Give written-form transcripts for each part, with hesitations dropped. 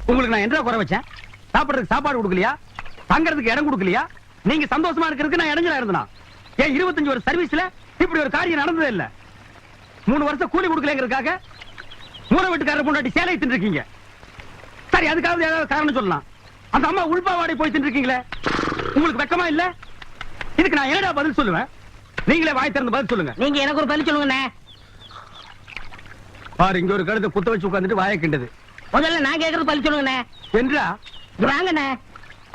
உங்களுக்கு நான் என்ன குறை வச்சேன்? சாப்பிடுறதுக்கு சாப்பாடு கொடுக்கலையா? தங்கறதுக்கு இடம் கொடுக்கலையா? நீங்க சந்தோஷமா இருக்கிறதுக்கு நான் இடைஞ்சலா இருந்தனா? ஏன் 25 வருஷம் சர்வீஸ்ல இப்படி ஒரு காரியம் நடந்ததே இல்ல. 3 வருஷம் கூலி கொடுக்கலங்கிறதுக்காக மூணு வீட்டுக்காரர் பொண்டாட்டி சேலை தின்னுருக்கீங்க. சரி, அதுக்காவது ஏதாவது காரணம் சொல்லலாம். அந்த அம்மா உள்பாவாடை போய் தின்னுருக்கீங்களே, உங்களுக்கு வெக்கமா இல்ல? இதுக்கு நான் என்னடா பதில் சொல்லுவேன்? நீங்களே வாய் திறந்து பதில் சொல்லுங்க. நீங்க எனக்கு ஒரு பதில் சொல்லுங்கண்ணே. பாரு, இங்க ஒரு கழுத்தை குத்த வச்சு உட்கார்ந்துட்டு வாயை கிண்டது. முதல்ல நான் கேக்குறது பதில் சொல்லுங்கண்ணே. என்றா? வாங்கண்ணே.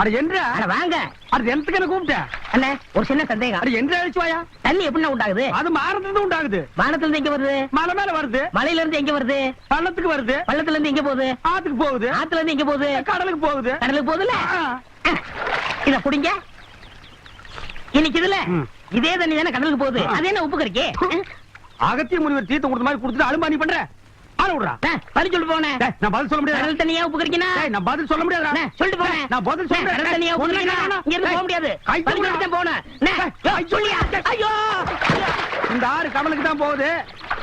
அட என்றா? அட வாங்க. அது எந்தக்கு என்ன கூப்பிட்ட? அண்ணே, ஒரு சின்ன சந்தேகம். அட என்றா அழிச்சு வாயா? தண்ணி எப்படின்னா உண்டாகுது? அது மாறத்துல இருந்து உண்டாகுது. வானத்துல இருந்து எங்க வருது? மலை மேல வருது. மலையில இருந்து எங்க வருது? பள்ளத்துக்கு வருது. பள்ளத்துல இருந்து எங்க போகுது? ஆத்துக்கு போகுது. ஆத்துல இருந்து எங்க போகுது? கடலுக்கு போகுது. கடலுக்கு போகுதுல. இத குடிங்க. இன்னைக்கு இதுல இதே தண்ணி தானே கடலுக்கு போகுது. அது என்ன உப்பு கறிக்கே? அகத்திய முனிவர் தீர்த்த கொடுத்த மாதிரி கொடுத்துட்டு அலும்பானி பண்ற. ஆள விடுறா. பதில் சொல்லிட்டு போனேன். நான் பதில் சொல்ல முடியாது. கடல் தண்ணியா உப்பு கறிக்கினா? நான் பதில் சொல்ல முடியாது. சொல்லிட்டு போனேன். நான் பதில் சொல்றேன். கடல் தண்ணியா உப்பு கறிக்கினா? இங்க இருந்து போக முடியாது. பதில் சொல்லிட்டு போனேன். சொல்லியா? ஐயோ, இந்த ஆறு கடலுக்கு தான் போகுது.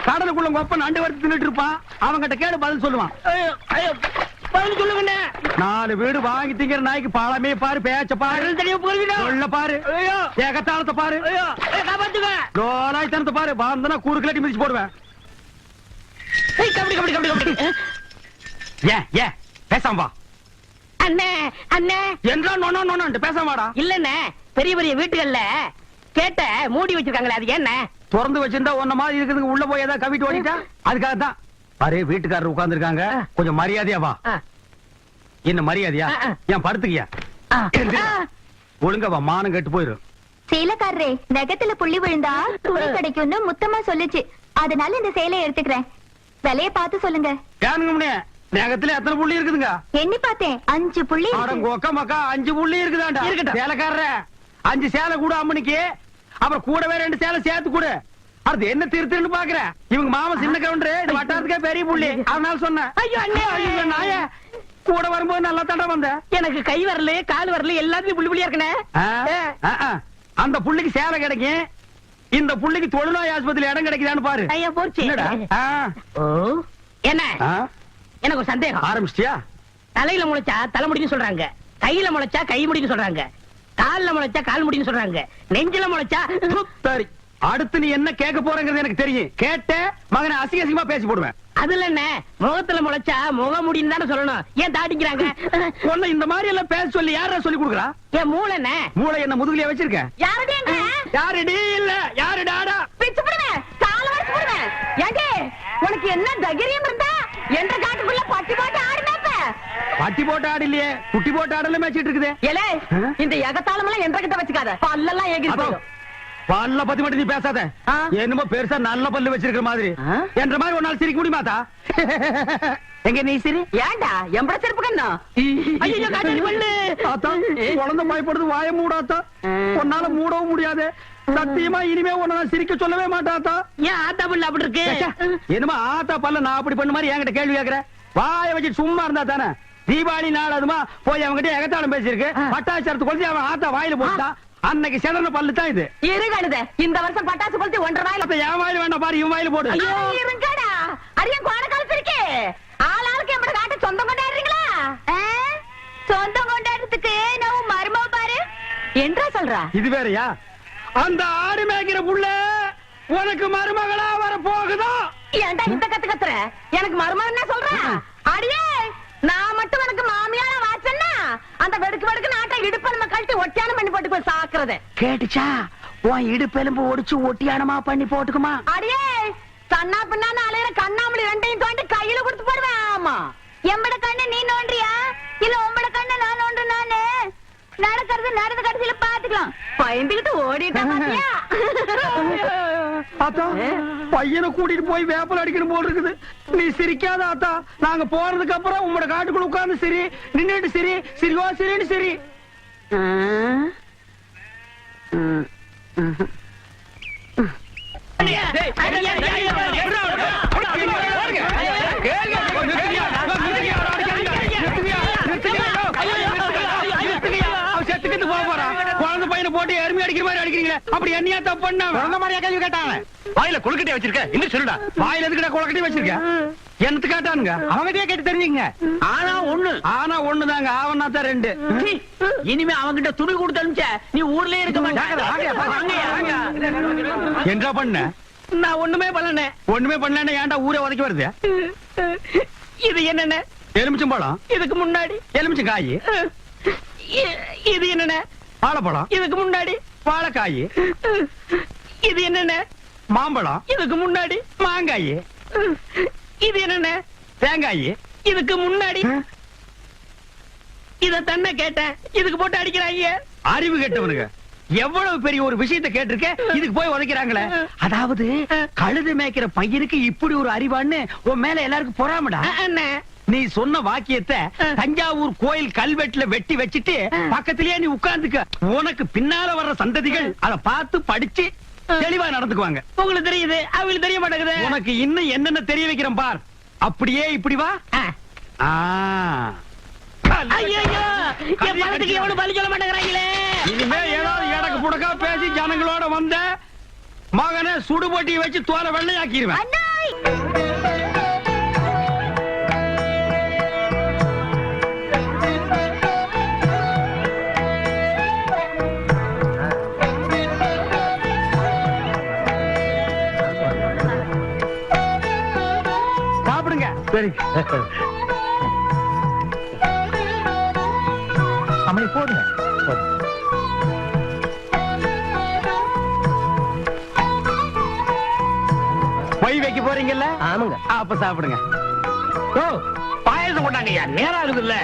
கடலுக்குள்ள கொப்ப நண்டு வறுத்து தின்னுட்டு இருப்பான். அவங்கிட்ட கேடு பதில் சொல்லுவான். பதில் சொல்லுங்க. 4 வீடு வாங்கி திங்கிற நாய்க்கு பழமே பாரு, பேச்ச பாரு, சொல்ல பாரு, ஏகத்தாளத்தை பாரு, தோலாய்த்தனத்தை பாரு. வாழ்ந்தனா கூறு கிளட்டி மிதிச்சு போடுவேன். ஏன் பேசாம வா. அண்ணே அண்ணே என்றா நோனோ நோனோன்ட்டு பேசாம வாடா. இல்லண்ணே, பெரிய பெரிய வீட்டுகள்ல கேட்ட மூடி வச்சிருக்காங்களே, அது என்ன? திறந்து வச்சிருந்தா ஒன்ன மாதிரி இருக்குதுங்க. உள்ள போய் ஏதாவது கவிட்டு ஓடிட்டா அதுக்காக தான். பாரு, வீட்டுக்காரர் உட்கார்ந்து இருக்காங்க, கொஞ்சம் மரியாதையா வா. என்ன மரியாதையா? ஏன் படுத்துக்கியா? ஒழுங்கா வா, மானம் கெட்டு போயிரும். சேலக்காரரே, நகத்துல புள்ளி விழுந்தா துணி கிடைக்கும்னு முத்தமா சொல்லுச்சு. அதனால இந்த சேலையை எடுத்துக்கிறேன். விலைய பார்த்து சொல்லுங்க. ஏனுங்க, நகத்துல எத்தனை புள்ளி இருக்குதுங்க? எண்ணி பார்த்தேன், 5 புள்ளி. மக்கா 5 புள்ளி இருக்குதாண்டா. சேலைக்காரர 5 சேலை கூட அம்மனிக்கு, அப்புறம் கூடவே 2 சேலை சேர்த்து கூட. அது என்ன திருத்துன்னு பாக்குற? இவங்க மாமா சின்ன கவுண்டர், வட்டாரத்துக்கே பெரிய புள்ளி. அதனால சொன்னேன். ஐயோ அண்ணே, ஐயோ நாய, கூட வரும்போது நல்லா தண்டை வந்த. எனக்கு கை வரல, கால் வரல, எல்லாத்துலயும் புள்ளி புள்ளியா இருக்கனே. அந்த புள்ளிக்கு சேலை கிடைக்கும், இந்த புள்ளிக்கு தொழுநோய் ஆஸ்பத்திரி இடம் கிடைக்குதான்னு பாரு. ஐயா போச்சு. என்ன? எனக்கு ஒரு சந்தேகம். ஆரம்பிச்சிட்டியா? தலையில முளைச்சா தலைமுடின்னு சொல்றாங்க, கையில முளைச்சா கை முடின்னு சொல்றாங்க, கால்ல முளைச்சா கால் முடின்னு சொல்றாங்க, நெஞ்சில முளைச்சா. சரி, அடுத்து நீ என்ன கேட்க போறங்கிறது எனக்கு தெரியும். கேட்ட மகனை அசிங்க அசிங்கமா பேசி போடுவேன். அதுல என்ன, முகத்துல முளைச்சா முக முடின்னு தானே சொல்லணும். ஏன் தாட்டிக்கிறாங்க? ஒண்ணு இந்த மாதிரி எல்லாம் பேச சொல்லி யாரா சொல்லி கொடுக்குறா? ஏன் மூளை என்ன? மூளை என்ன முதுகுலயே வச்சிருக்க? யாருடீங்க? யாருடி இல்ல யாரு டாடா? பிச்சு போடுவேன், கால வச்சு போடுவேன். ஏங்க, உனக்கு என்ன தைரியம் இருந்தா என்ற காட்டுக்குள்ள பட்டி போட்டு ஆடுனப்ப? பட்டி போட்டு ஆடு இல்லையே, குட்டி போட்டு ஆடல மேய்ச்சிட்டு இருக்குது. ஏலே, இந்த எகத்தாளம் எல்லாம் என்ற கிட்ட வச்சுக்காத, பல்லெல்லாம் ஏகி போயிடும். பல்ல பத்தி மட்டும் நீ பேசாத. என்னமோ பெருசா நல்ல பல்லு வச்சிருக்கிற மாதிரி. என்ற மாதிரி ஒரு நாள் சிரிக்க முடியுமாத்தா? எங்க நீ சிரி? ஏண்டா எம்பட செருப்பு கண்ணா? ஐயோ காட்டி பல்லு. ஆத்தா, குழந்தை பயப்படுது, வாய மூடாத்தா. உன்னால மூடவும் முடியாது. சத்தியமா இனிமே உன்ன சிரிக்க சொல்லவே மாட்டாத்தா. ஏன் ஆத்தா பல்லு அப்படி இருக்கு? என்னமா ஆத்தா பல்ல நான் அப்படி பண்ண மாதிரி என்கிட்ட கேள்வி கேக்குற? வாய வச்சு சும்மா இருந்தா தானே. தீபாவளி நாள் அதுமா போய் அவங்ககிட்ட எகத்தாளம் பேசியிருக்கு. பட்டாசரத்து கொளுத்தி அவன் ஆத்தா வாயில போட்டான். அன்னைக்கு செதறன பல்லு தான் இது. இருங்கடா, இந்த வருஷம் பட்டாசு கொளுத்தி 1.5 வாயில. அப்ப என் வாயில வேண்டாம் பாரு, இவன் வாயில போடு. இருங்கடா, அரியன் கோண காலத்திருக்கே. ஆளாளுக்கு எம்பட காட்ட சொந்தம் கொண்டாடுறீங்களா? சொந்தம் கொண்டாடுறதுக்கு நான் மருமவ பாரு என்றா சொல்றா. இது வேறயா? அந்த ஆடு மேய்க்கிற புள்ள உனக்கு மருமகளா வர போகுதோ? ஏன்டா இந்த கத்துற? எனக்கு மருமகன் என்ன சொல்ற? அடியே, நான் மட்டும் உனக்கு மாமியாரா வாச்சன்னா அந்த வெடுக்கு வெடுக்கு நாட்டை இடுப்பு நம்ம கழட்டி ஒட்டியானம் பண்ணி போட்டு போய் சாக்குறது கேட்டுச்சா? உன் இடுப்பெலும்பு ஒடிச்சு ஒட்டியானமா பண்ணி போட்டுக்குமா? அடியே, கண்ணா பின்னான்னு அலையிற கண்ணாமலி 2ஐயும் தோண்டி கையில கொடுத்து போடுவேன். ஆமா, எம்பட கண்ணு நீ நோண்டியா இல்ல உம்பட கண்ணு நான் நோண்டு? நானு நடக்கிறது நடந்த கடைசியில பாத்துக்கலாம். பயந்துகிட்டு ஓடிட்டான். ஆத்தா, பையனை கூட்டிட்டு போய் வேப்பல் அடிக்கணும் போல் இருக்குது. நீ சிரிக்காத ஆத்தா. நாங்க போறதுக்கு அப்புறம் உங்களோட காட்டுக்குள்ள உட்கார்ந்து சரி, நின்னுட்டு சரி, சிரிவா சரின்னு சரி. குழந்தை பையனை போட்டு எருமை அடிக்கிற மாதிரி அடிக்கிறீங்க. அப்படி என்னையா தப்பு பண்ண? குழந்தை மாதிரியா கேள்வி கேட்டாங்க. வாயில கொழுக்கட்டை வச்சிருக்க, இன்னும் சொல்லுடா. வாயில எதுக்குடா கொழுக்கட்டை வச்சிருக்க? எனக்கு காட்டானுங்க அவங்ககிட்டயே கேட்டு தெரிஞ்சுங்க. ஆனா ஒண்ணு, ஆனா ஒண்ணுதாங்க, ஆவனா தான் ரெண்டு. இனிமே அவங்கிட்ட துணி கொடுத்து அனுப்பிச்ச நீ ஊர்லயே இருக்க வாங்க, வாங்க. என்ன பண்ண? நான் ஒண்ணுமே பண்ணல. ஒண்ணுமே பண்ணல, ஏன்டா ஊரே உதைக்க வருது? இது என்னென்ன? எலுமிச்சம்பழம். இதுக்கு முன்னாடி எலுமிச்சங்காய். இது என்னென்ன? வாழைப்பழம். இதுக்கு முன்னாடி வாழைக்காய். இது என்னென்ன? மாம்பழம். இதுக்கு முன்னாடி மாங்காய். இது என்னென்ன? தேங்காய். இதுக்கு முன்னாடி இத தன்ன கேட்டேன், இதுக்கு போட்டு அடிக்கிறாங்க. அறிவு கெட்டவனுங்க, எவ்வளவு பெரிய ஒரு விஷயத்தை கேட்டிருக்க, இதுக்கு போய் உதைக்கிறாங்களே. அதாவது கழுது மேய்க்கிற பையனுக்கு இப்படி ஒரு அறிவான்னு உன் மேல எல்லாருக்கும் பொறாமடா. அண்ணே, நீ சொன்ன வாக்கியத்தை தஞ்சாவூர் கோயில் கல்வெட்டுல வெட்டி வச்சிட்டு பக்கத்திலேயே நீ உட்கார்ந்துக்க. உனக்கு பின்னால வர்ற சந்ததிகள் அதை பார்த்து படிச்சு தெளிவா நடந்துக்குவாங்க. உங்களுக்கு தெரியுது, அவங்களுக்கு தெரிய மாட்டேங்குது. உனக்கு இன்னும் என்னென்ன தெரிய வைக்கிறேன் பார். அப்படியே இப்படி வா. ஐயோ, என் பணத்துக்கு எவ்வளவு பலி சொல்ல மாட்டேங்கிறாங்களே. இனிமே ஏதாவது எடக்கு புடக்கா பேசி ஜனங்களோட வந்த மகனை சுடுபொட்டி வச்சு தோலை வெள்ளையாக்கிடுவேன். அண்ணாய் சாப்பிடுங்க. சரி, நம்மளை போடுங்க. பொய் வைக்க போறீங்கல்ல? ஆமாங்க. அப்ப சாப்பிடுங்க. ஓ, பாயசம் கொண்டாங்கய்யா, நேரம் இருக்குல்ல.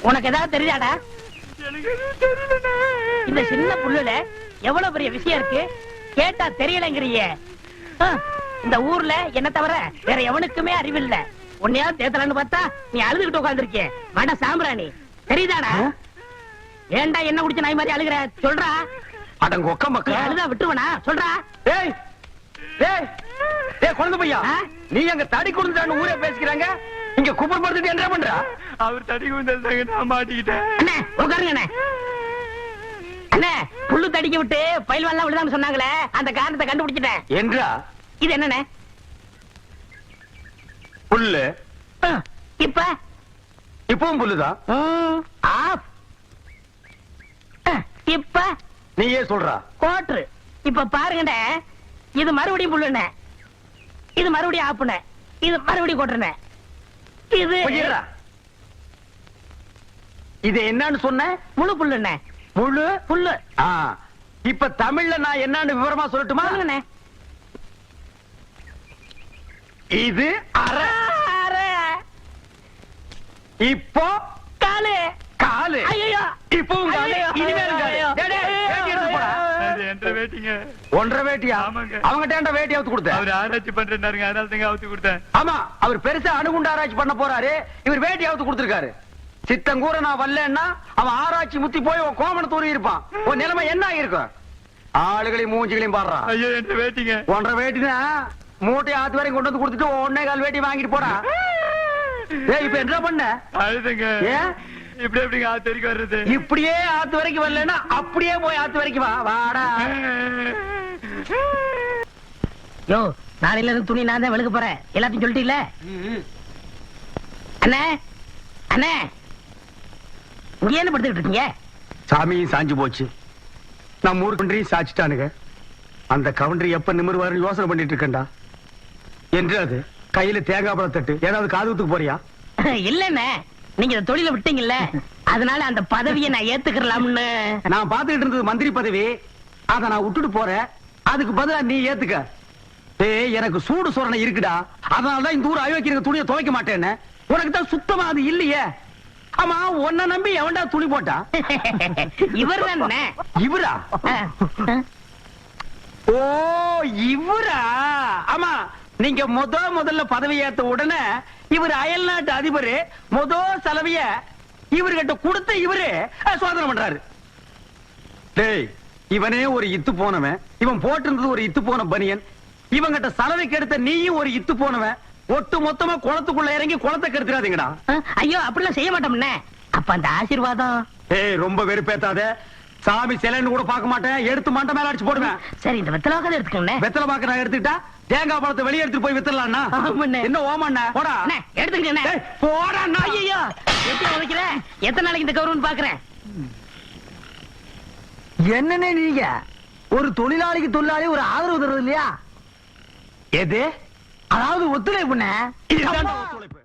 உனக்கு ஏதாவது தெரியாதா? இந்த சின்ன புல்லுல எவ்வளவு பெரிய விஷயம் இருக்கு, கேட்டா தெரியலங்கிறியே. இந்த ஊர்ல என்ன தவிர வேற எவனுக்குமே அறிவில்ல. உன்னையா தேத்தலான்னு பார்த்தா நீ அழுதுகிட்டு உட்கார்ந்துருக்கே. வட சாம்பிராணி தெரியுதாடா? ஏன்டா என்ன குடிச்ச நாய் மாதிரி அழுகுற? சொல்றா. அடங்க ஒக்க நீ மக்கா. அழுதா விட்டுருவனா? சொல்றா. ஏய் ஏய் ஏய், குழந்தை பையா, நீ அங்க தடி கொடுத்துட்டான்னு ஊரே பேசிக்கிறாங்க, இங்க குப்பர் படுத்துட்டு என்ன பண்ற? அவர் தடி குந்தல் நான் மாட்டிக்கிட்டேன். அண்ணே, உட்காருங்க அண்ணே. அண்ணே, புல்லு தடிக்க விட்டு பயில்வான்லாம் விழுதான்னு சொன்னாங்களே, அந்த காரணத்தை கண்டுபிடிச்சிட்டேன். என்றா இது என்னண்ணே? புல்லு. இப்ப இப்பவும் புல்லுதான். ஆஃப். இப்ப நீயே சொல்றா. கோட்ரு. இப்ப பாருங்கண்ணே, இது மறுபடியும் புல்லுண்ணே, இது மறுபடியும் ஆப்புண்ணே, இது மறுபடியும் கோட்டுண்ணே. இது பொய்யிடுறா. இது என்னன்னு சொன்ன? முழு புல்லுண்ணே. முழு புல்லு. இப்ப தமிழ்ல நான் என்னன்னு விவரமா சொல்லட்டுமா? சொல்லுங்கண்ணே. இது அரை. அரை. இப்போ காலு. காலு. ஐயோ. இப்பவும் காலு. ஐயோ. இனிமேலும் காலு. ஐயோ. டேய், டேய், வேட்டி எடுத்து போடா. அது என்ற வேட்டிங்க. ஒன்றரை வேட்டியா? ஆமாங்க. அவங்கிட்ட ஏன்டா வேட்டி அவுத்து கொடுத்த? அவர் ஆராய்ச்சி பண்றாருங்க, அதனால தாங்க அவுத்து கொடுத்தேன். ஆமா, அவர் பெருசா அணுகுண்டு ஆராய்ச்சி பண்ண போறாரு, இவர் வேட்டி அவுத்து கொடுத்திருக்காரு. சித்தங்கூர நான் வரலன்னா அவன் ஆராய்ச்சி முத்தி போய் உன் கோமண தூரி இருப்பான். உன் நிலைமை என்ன ஆயிருக்கும்? ஆளுகளையும் மூஞ்சிகளையும் பாடுறான். ஐயோ, என்ற வேட்டிங்க. ஒன்றரை வேட்டினா மூட்டை ஆத்து வரையும் கொண்டு வந்து கொடுத்துட்டு ஒன்னே கால் வேட்டி வாங்கிட்டு போடா. ஏய், இப்ப என்ன பண்ண? அழுதுங்க. ஏன் இப்படி எப்படிங்க ஆத்து வரைக்கும் வர்றது? இப்படியே ஆத்து வரைக்கும் வரலன்னா அப்படியே போய் ஆத்து வரைக்கும் வா. வாடா. யோ, நாளையில இருந்து துணி நான் தான் வெளுக்க போறேன். எல்லாத்தையும் சொல்லிட்டீல்ல? அண்ணே, அண்ணே, இங்க என்ன படுத்துக்கிட்டு இருக்கீங்க? சாமியும் சாஞ்சு போச்சு, நம்ம ஊர் கவுண்டரையும் சாச்சிட்டானுங்க. அந்த கவுண்டரி எப்ப நிமிர்வாரு யோசனை பண்ணிட்டு இருக்கேன்டா. என்று அது கையில தேங்காய் பழம் தட்டு, ஏதாவது காதுத்துக்கு போறியா? இல்லண்ணே, நீங்க இந்த தொழில விட்டீங்கல்ல, அதனால அந்த பதவியை நான் ஏத்துக்கலாம்னு. நான் பாத்துக்கிட்டு இருந்தது மந்திரி பதவி, அத நான் விட்டுட்டு போறேன். அதுக்கு பதிலா நீ ஏத்துக்க. ஏய், எனக்கு சூடு சொரணை இருக்குடா, அதனாலதான் இந்த ஊர் அயோக்கிய துணியை துவைக்க மாட்டேன்னு. உனக்கு தான் சுத்தமா அது இல்லையே. ஆமா, உன்னை நம்பி எவன்டா துணி போட்டா? இவர் தானே? இவரா? ஓ, இவரா? ஆமா, நீங்க முதல்ல பதவி ஏத்த உடனே இவர் அயல் நாட்டு அதிபர் செலவிய இவர்கிட்ட கொடுத்த இவரு சோதனை பண்றாரு. டேய், இவனே ஒரு இத்து போனவன், இவன் போட்டிருந்தது ஒரு இத்து போன பனியன், இவங்கிட்ட சலவைக்கு எடுத்த நீயும் ஒரு இத்து போனவன். ஒட்டு மொத்தமா குளத்துக்குள்ள இறங்கி குளத்தை கெடுத்துறாதீங்கடா. ஐயோ அப்படிலாம் செய்ய மாட்டோம்னே. அப்ப அந்த ஆசீர்வாதம். ஏய், ரொம்ப வெறுப்பேத்தாத. சாமி சிலைன்னு கூட பார்க்க மாட்டேன், எடுத்து மண்டை மேல அடிச்சு போடுவேன். சரி, இந்த வெத்தலை வாக்காத எடுத்துக்கோண்ணே. வெத்தலை பாக்க நான் எடுத்துக்கிட்டா தேங்காய் பழத்தை வெளியே எடுத்துட்டு போய் வித்துடலாம்னா? ஆமாண்ணே. என்ன ஓமாண்ணா? போடா எடுத்துக்கண்ணே. ஏய், போடா நாய். ஐயோ எப்படி உதைக்கிற? எத்தனை நாளைக்கு இந்த கௌரவம் பாக்குறேன்? என்னன்னே நீங்க ஒரு தொழிலாளிக்கு தொழிலாளி ஒரு ஆதரவு தர்றது இல்லையா? எது? அதாவது ஒத்துழைப்புண்ணே. இதுதான் ஒத்துழைப்பு.